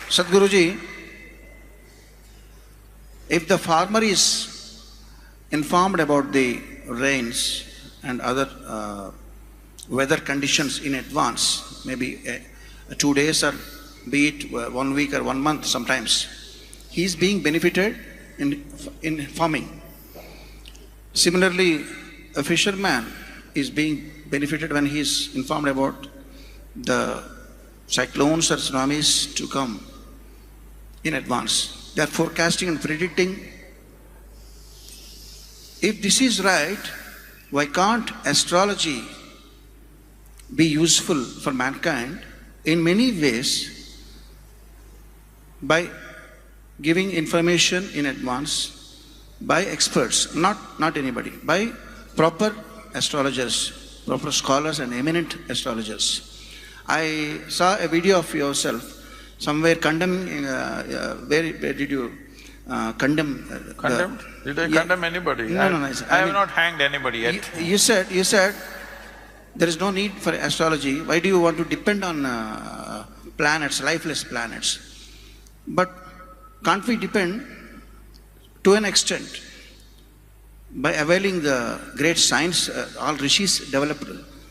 Sadhguruji, if the farmer is informed about the rains and other weather conditions in advance, maybe 2 days or be it 1 week or 1 month sometimes, he is being benefited in farming. Similarly, a fisherman is being benefited when he is informed about the cyclones or tsunamis to come in advance. They are forecasting and predicting. If this is right, why can't astrology be useful for mankind in many ways by giving information in advance by experts, not anybody, by proper astrologers, proper scholars and eminent astrologers. I saw a video of yourself somewhere condemning, where did you condemn? Condemned? Did I condemn anybody? No. I have not hanged anybody yet. You said there is no need for astrology. Why do you want to depend on planets, lifeless planets? But can't we depend to an extent by availing the great science all rishis developed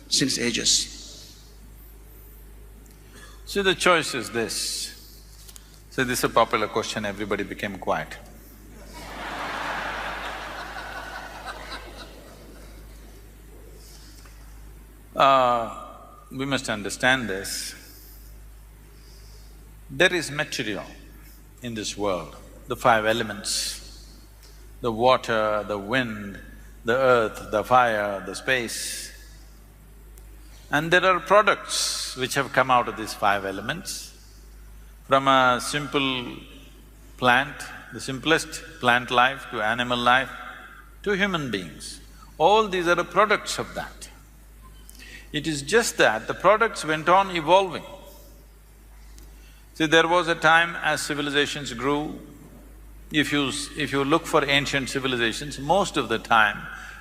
since ages? See, the choice is this. See, this is a popular question, everybody became quiet. We must understand this. There is material in this world, the 5 elements, the water, the wind, the earth, the fire, the space. And there are products which have come out of these 5 elements. From a simple plant, the simplest plant life to animal life, to human beings. All these are the products of that. It is just that the products went on evolving. See, there was a time as civilizations grew, if you look for ancient civilizations, most of the time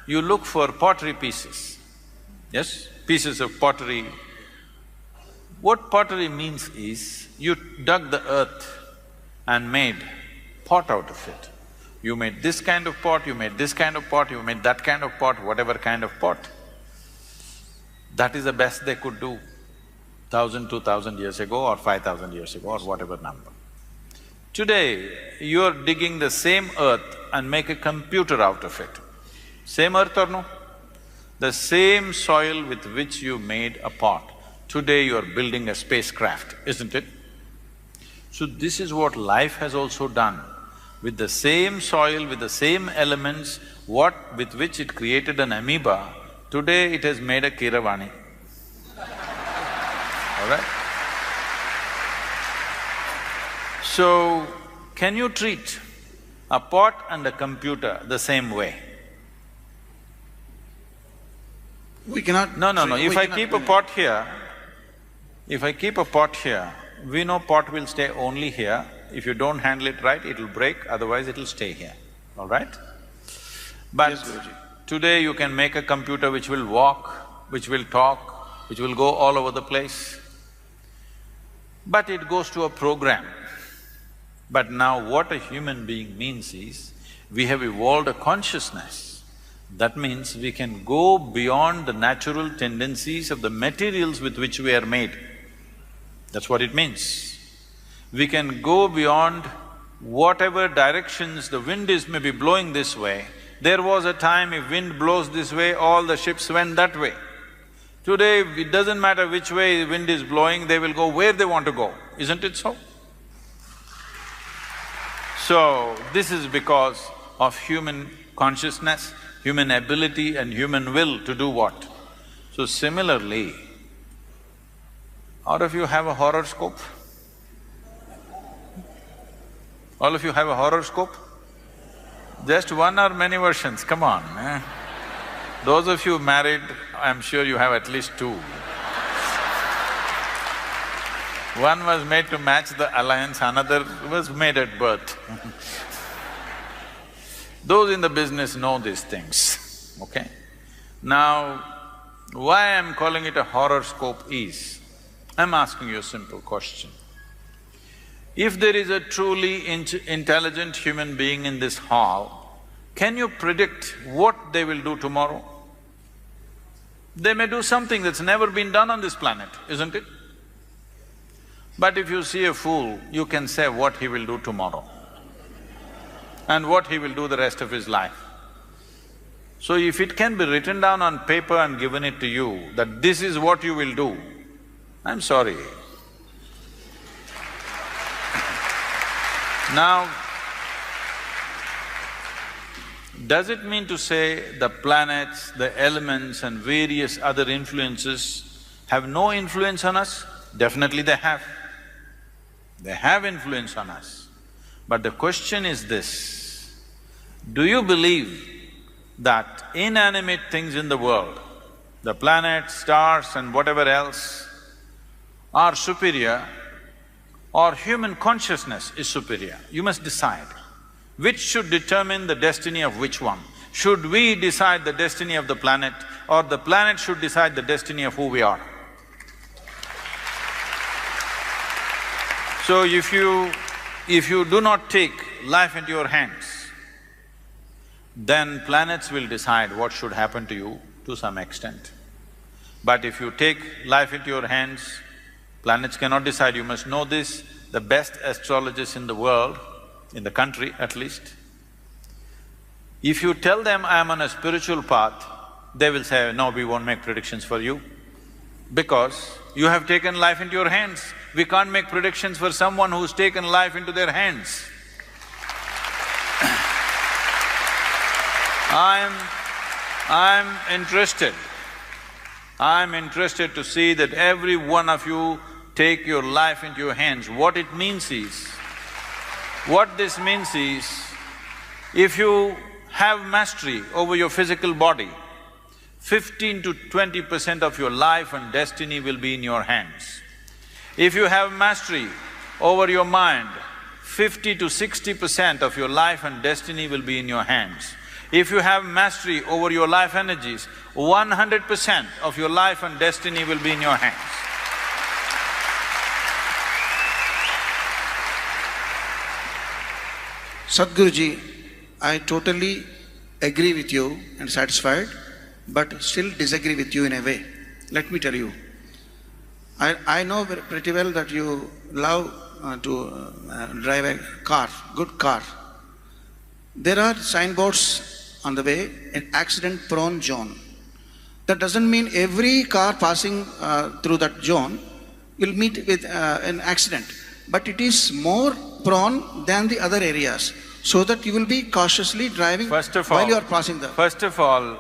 you look for pottery pieces, yes? Pieces of pottery. What pottery means is, you dug the earth and made pot out of it. You made this kind of pot, you made this kind of pot, you made that kind of pot, whatever kind of pot. That is the best they could do 1,000, 2,000 years ago or 5,000 years ago or whatever number. Today, you're digging the same earth and make a computer out of it. Same earth or no? The same soil with which you made a pot, today you're building a spacecraft, isn't it? So this is what life has also done. With the same soil, with the same elements, with which it created an amoeba, today it has made a Kiravani. All right? So, can you treat a pot and a computer the same way? We cannot… No. If I keep a pot here, we know pot will stay only here. If you don't handle it right, it'll break, otherwise it'll stay here, all right? But yes, Guruji. Today you can make a computer which will walk, which will talk, which will go all over the place. But it goes to a program. But now what a human being means is, we have evolved a consciousness. That means we can go beyond the natural tendencies of the materials with which we are made. That's what it means. We can go beyond whatever directions the wind is maybe blowing this way. There was a time if wind blows this way, all the ships went that way. Today, it doesn't matter which way the wind is blowing, they will go where they want to go, isn't it so? So, this is because of human consciousness, human ability and human will to do what? So similarly, all of you have a horoscope? All of you have a horoscope? Just one or many versions, come on, eh? Those of you married, I'm sure you have at least 2. One was made to match the alliance, another was made at birth. Those in the business know these things, okay? Now, why I'm calling it a horoscope is, I'm asking you a simple question. If there is a truly intelligent human being in this hall, can you predict what they will do tomorrow? They may do something that's never been done on this planet, isn't it? But if you see a fool, you can say what he will do tomorrow and what he will do the rest of his life. So if it can be written down on paper and given it to you, that this is what you will do, I'm sorry. Now, does it mean to say the planets, the elements and various other influences have no influence on us? Definitely they have. They have influence on us. But the question is this: do you believe that inanimate things in the world, the planets, stars and whatever else, are superior or human consciousness is superior? You must decide. Which should determine the destiny of which one? Should we decide the destiny of the planet, or the planet should decide the destiny of who we are? So if you do not take life into your hands, then planets will decide what should happen to you to some extent. But if you take life into your hands, planets cannot decide. You must know this, the best astrologists in the world, in the country at least, if you tell them, I am on a spiritual path, they will say, no, we won't make predictions for you, because you have taken life into your hands. We can't make predictions for someone who's taken life into their hands. I'm interested to see that every one of you take your life into your hands. What it means is, what this means is, if you have mastery over your physical body, 15 to 20% of your life and destiny will be in your hands. If you have mastery over your mind, 50 to 60% of your life and destiny will be in your hands. If you have mastery over your life energies, 100% of your life and destiny will be in your hands. Sadhguruji, I totally agree with you and satisfied, but still disagree with you in a way. Let me tell you. I know pretty well that you love to drive a car, good car. There are signboards on the way, an accident-prone zone. That doesn't mean every car passing through that zone will meet with an accident, but it is more prone than the other areas, so that you will be cautiously driving while you are passing the… First of all,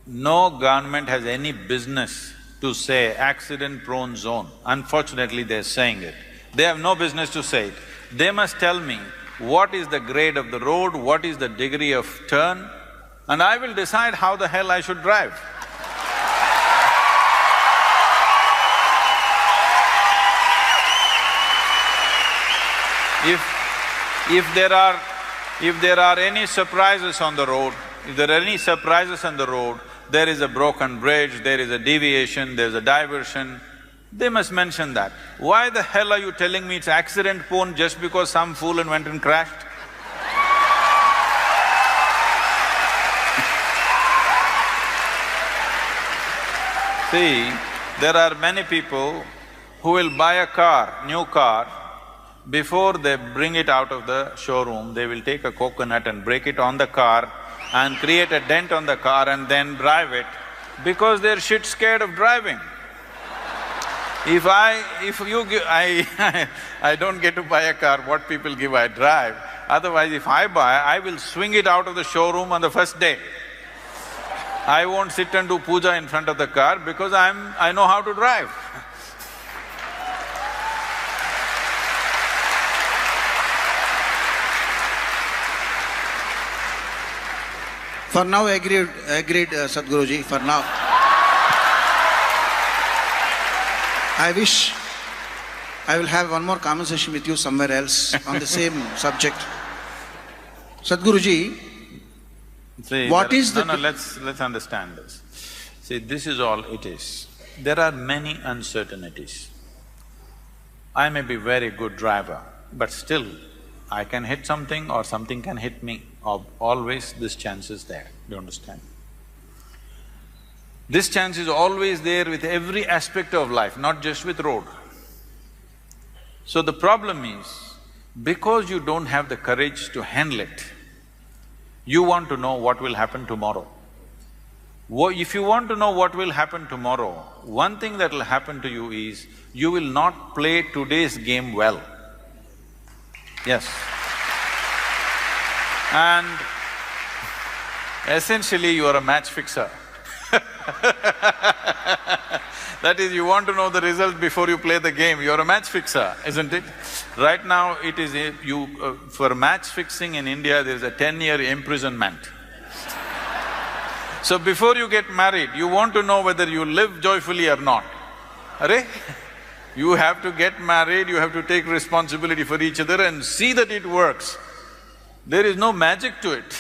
no government has any business to say accident-prone zone. Unfortunately, they're saying it. They have no business to say it. They must tell me what is the grade of the road, what is the degree of turn, and I will decide how the hell I should drive. If there are any surprises on the road, there is a broken bridge, there is a deviation, there is a diversion, they must mention that. Why the hell are you telling me it's accident-prone just because some fool went and crashed? See, there are many people who will buy a car, new car, before they bring it out of the showroom, they will take a coconut and break it on the car and create a dent on the car and then drive it, because they're shit scared of driving. If you give… I don't get to buy a car, what people give I drive. Otherwise, if I buy, I will swing it out of the showroom on the first day. I won't sit and do puja in front of the car because I know how to drive. For now, agreed, Sadhguruji, for now. I wish I will have one more conversation with you somewhere else on the same subject. Sadhguruji, what is the… let's understand this. See, this is all it is. There are many uncertainties. I may be very good driver, but still I can hit something or something can hit me. Always this chance is there, do you understand? This chance is always there with every aspect of life, not just with road. So the problem is, because you don't have the courage to handle it, you want to know what will happen tomorrow. If you want to know what will happen tomorrow, one thing that will happen to you is, you will not play today's game well. Yes. And essentially you are a match fixer. That is, you want to know the result before you play the game, you're a match fixer, isn't it? Right now it is for match fixing in India, there is a 10-year imprisonment. So before you get married, you want to know whether you live joyfully or not. Arey? You have to get married, you have to take responsibility for each other and see that it works. There is no magic to it.